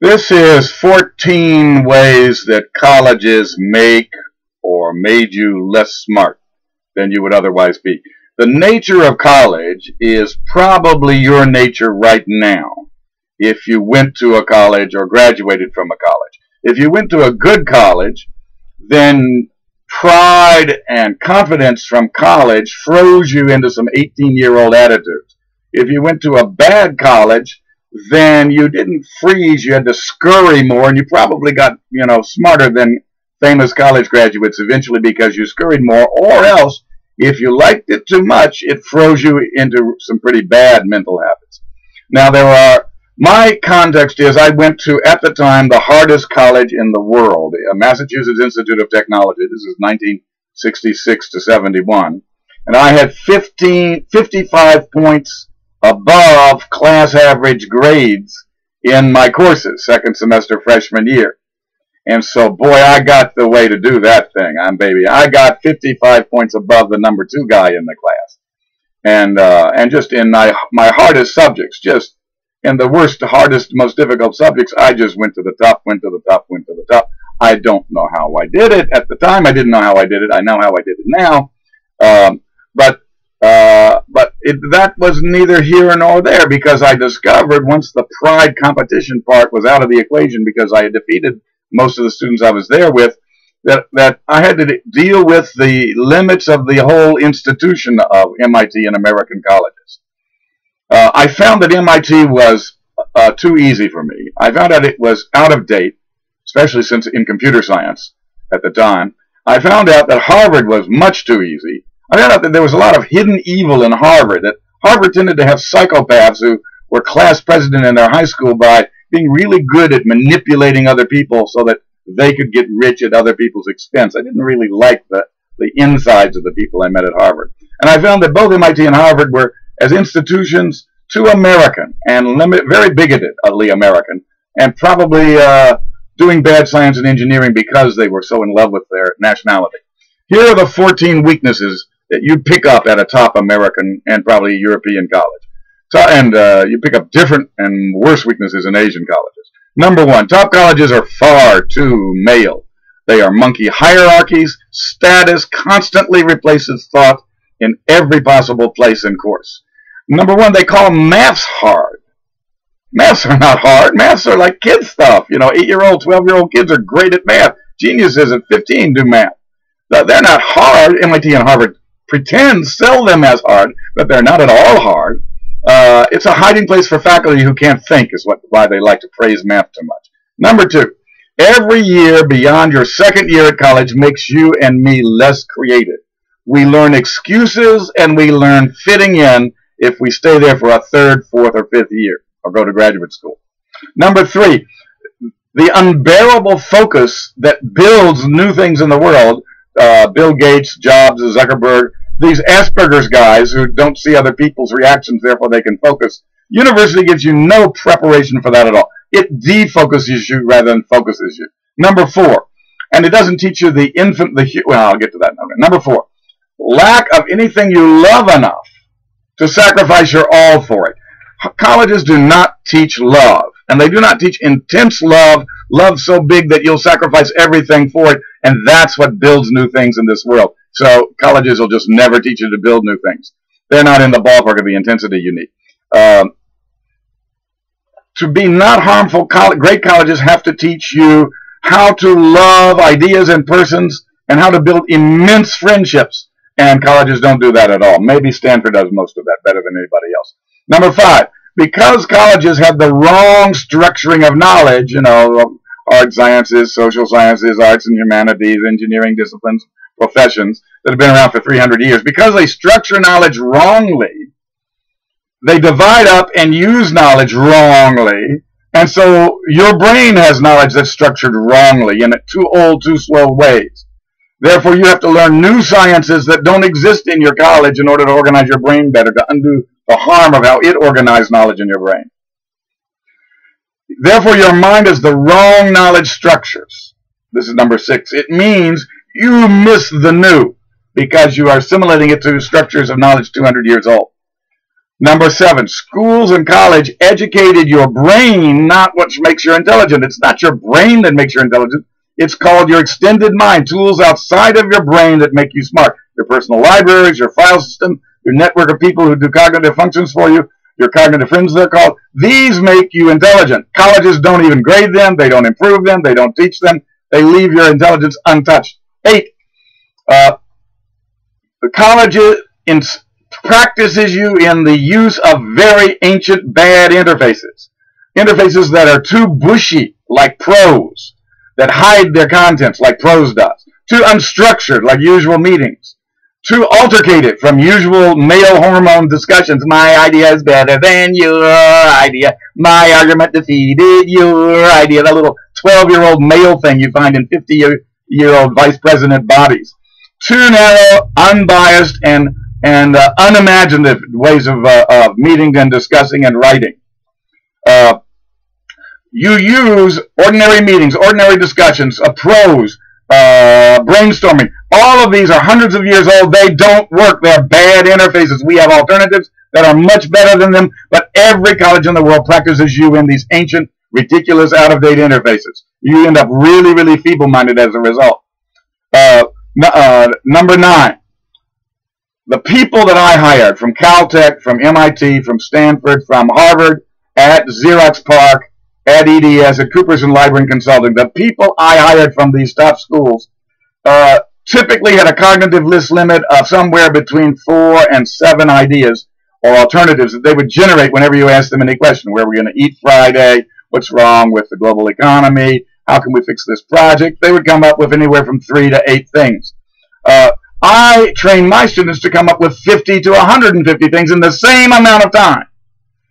This is 14 ways that colleges make or made you less smart than you would otherwise be. The nature of college is probably your nature right now if you went to a college or graduated from a college. If you went to a good college, then pride and confidence from college froze you into some 18-year-old attitudes. If you went to a bad college, then you didn't freeze, you had to scurry more, and you probably got, smarter than famous college graduates eventually because you scurried more, or else, if you liked it too much, it froze you into some pretty bad mental habits. Now, my context is I went to, at the time, the hardest college in the world, Massachusetts Institute of Technology. This is 1966 to 71. And I had 55 points above class average grades in my courses, second semester freshman year. And so, boy, I got the way to do that thing. I got 55 points above the number 2 guy in the class. And just in my hardest subjects, just in the worst, hardest, most difficult subjects, I just went to the top, went to the top, went to the top. I don't know how I did it. At the time, I didn't know how I did it. I know how I did it now. But that was neither here nor there, because I discovered once the pride competition part was out of the equation, because I had defeated most of the students I was there with, that I had to deal with the limits of the whole institution of MIT and American colleges. I found that MIT was too easy for me. I found out it was out of date, especially since in computer science at the time. I found out that Harvard was much too easy. I found out that there was a lot of hidden evil in Harvard, that Harvard tended to have psychopaths who were class president in their high school by being really good at manipulating other people so that they could get rich at other people's expense. I didn't really like the insides of the people I met at Harvard. And I found that both MIT and Harvard were, as institutions, too American and very bigotedly American, and probably doing bad science and engineering because they were so in love with their nationality. Here are the 14 weaknesses that you pick up at a top American and probably European college. And you pick up different and worse weaknesses in Asian colleges. Number 1, top colleges are far too male. They are monkey hierarchies. Status constantly replaces thought in every possible place and course. Number 1, they call maths hard. Maths are not hard. Maths are like kid stuff. 8-year-old, 12-year-old kids are great at math. Geniuses at 15 do math. They're not hard. MIT and Harvard sell them as hard, but they're not at all hard. It's a hiding place for faculty who can't think, is why they like to praise math too much. Number 2, every year beyond your second year at college makes you and me less creative. We learn excuses and we learn fitting in if we stay there for a 3rd, 4th, or 5th year or go to graduate school. Number 3, the unbearable focus that builds new things in the world, Bill Gates, Jobs, Zuckerberg, these Asperger's guys who don't see other people's reactions, therefore they can focus. University gives you no preparation for that at all. It defocuses you rather than focuses you. Number 4, and it doesn't teach you I'll get to that. Number 4, lack of anything you love enough to sacrifice your all for it. Colleges do not teach love, and they do not teach intense love so big that you'll sacrifice everything for it, and that's what builds new things in this world. So colleges will just never teach you to build new things. They're not in the ballpark of the intensity you need. To be not harmful, great colleges have to teach you how to love ideas and persons and how to build immense friendships. And colleges don't do that at all. Maybe Stanford does most of that better than anybody else. Number 5, because colleges have the wrong structuring of knowledge, hard sciences, social sciences, arts and humanities, engineering disciplines, professions that have been around for 300 years, because they structure knowledge wrongly, they divide up and use knowledge wrongly, and so your brain has knowledge that's structured wrongly in too old, too slow ways. Therefore, you have to learn new sciences that don't exist in your college in order to organize your brain better, to undo the harm of how it organized knowledge in your brain. Therefore, your mind has the wrong knowledge structures. This is number 6. It means you miss the new because you are assimilating it to structures of knowledge 200 years old. Number 7, schools and college educated your brain, not what makes you intelligent. It's not your brain that makes you intelligent. It's called your extended mind, tools outside of your brain that make you smart. Your personal libraries, your file system, your network of people who do cognitive functions for you, your cognitive friends they're called. These make you intelligent. Colleges don't even grade them. They don't improve them. They don't teach them. They leave your intelligence untouched. 8, the college practices you in the use of very ancient bad interfaces. Interfaces that are too bushy, like prose, that hide their contents, like prose does. Too unstructured, like usual meetings. Too altercated from usual male hormone discussions. My idea is better than your idea. My argument defeated your idea. That little 12-year-old male thing you find in 50-year-old vice president bodies. Too narrow, unbiased, and unimaginative ways of meeting and discussing and writing. You use ordinary meetings, ordinary discussions, prose, brainstorming. All of these are hundreds of years old. They don't work. They're bad interfaces. We have alternatives that are much better than them, but every college in the world practices you in these ancient, ridiculous, out-of-date interfaces. You end up really, really feeble-minded as a result. Number 9. The people that I hired from Caltech, from MIT, from Stanford, from Harvard, at Xerox PARC, at EDS, at Coopers and Lybrand Consulting, the people I hired from these top schools typically had a cognitive list limit of somewhere between 4 and 7 ideas or alternatives that they would generate whenever you asked them any question. Where are we going to eat Friday? What's wrong with the global economy? How can we fix this project? They would come up with anywhere from 3 to 8 things. I train my students to come up with 50 to 150 things in the same amount of time.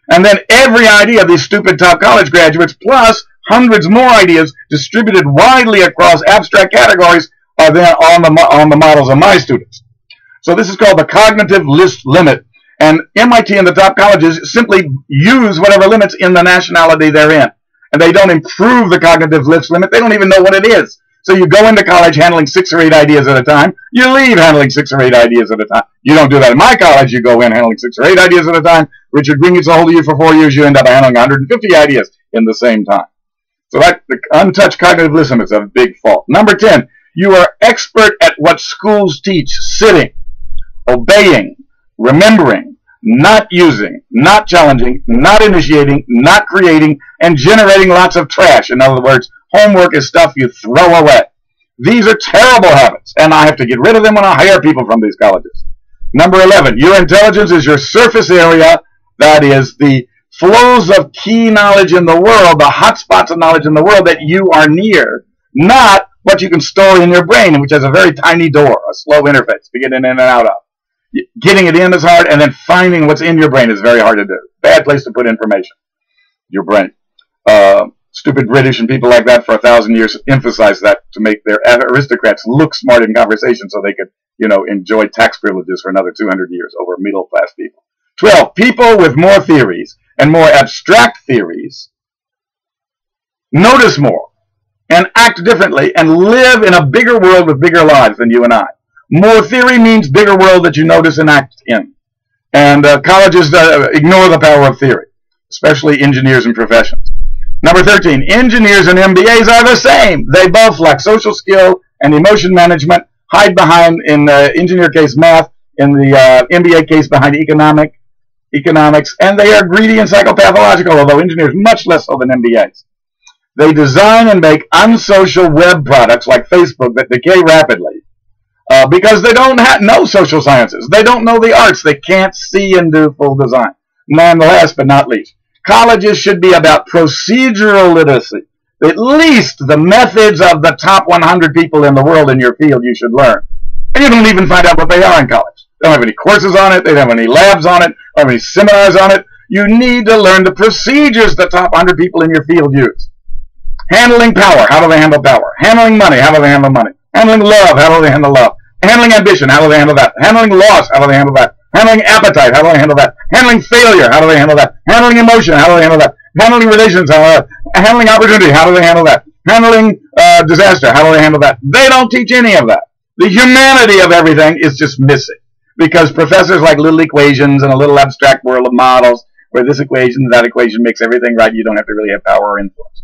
And then every idea of these stupid top college graduates, plus hundreds more ideas distributed widely across abstract categories, are then on the models of my students. So this is called the cognitive list limit. And MIT and the top colleges simply use whatever limits in the nationality they're in. And they don't improve the cognitive list limit. They don't even know what it is. So you go into college handling 6 or 8 ideas at a time. You leave handling 6 or 8 ideas at a time. You don't do that in my college. You go in handling 6 or 8 ideas at a time. Richard Green gets a hold of you for 4 years. You end up handling 150 ideas in the same time. So that the untouched cognitive list limit is a big fault. Number 10, you are expert at what schools teach: sitting, obeying, remembering, not using, not challenging, not initiating, not creating, and generating lots of trash. In other words, homework is stuff you throw away. These are terrible habits, and I have to get rid of them when I hire people from these colleges. Number 11, your intelligence is your surface area, that is the flows of key knowledge in the world, the hot spots of knowledge in the world that you are near, not what you can store in your brain, which has a very tiny door, a slow interface to get in and out of. Getting it in is hard, and then finding what's in your brain is very hard to do. Bad place to put information, your brain. Stupid British and people like that for 1,000 years emphasized that to make their aristocrats look smart in conversation so they could, enjoy tax privileges for another 200 years over middle-class people. 12, people with more theories and more abstract theories notice more and act differently and live in a bigger world with bigger lives than you and I. More theory means bigger world that you notice and act in. And colleges ignore the power of theory, especially engineers and professions. Number 13, engineers and MBAs are the same. They both lack social skill and emotion management, hide behind, in the engineer case, math, in the MBA case, behind economics, and they are greedy and psychopathological, although engineers much less so than MBAs. They design and make unsocial web products like Facebook that decay rapidly because they don't know social sciences. They don't know the arts. They can't see and do full design. Nonetheless, but not least, colleges should be about procedural literacy. At least the methods of the top 100 people in the world in your field you should learn. And you don't even find out what they are in college. They don't have any courses on it. They don't have any labs on it. They don't have any seminars on it. You need to learn the procedures the top 100 people in your field use. Handling power, how do they handle power? Handling money, how do they handle money? Handling love, how do they handle love? Handling ambition, how do they handle that? Handling loss, how do they handle that? Handling appetite, how do they handle that? Handling failure, how do they handle that? Handling emotion, how do they handle that? Handling relations, handling opportunity, how do they handle that? Handling disaster, how do they handle that? They don't teach any of that. The humanity of everything is just missing. because professors like little equations and a little abstract world of models where this equation, that equation makes everything right. You don't have to really have power or influence.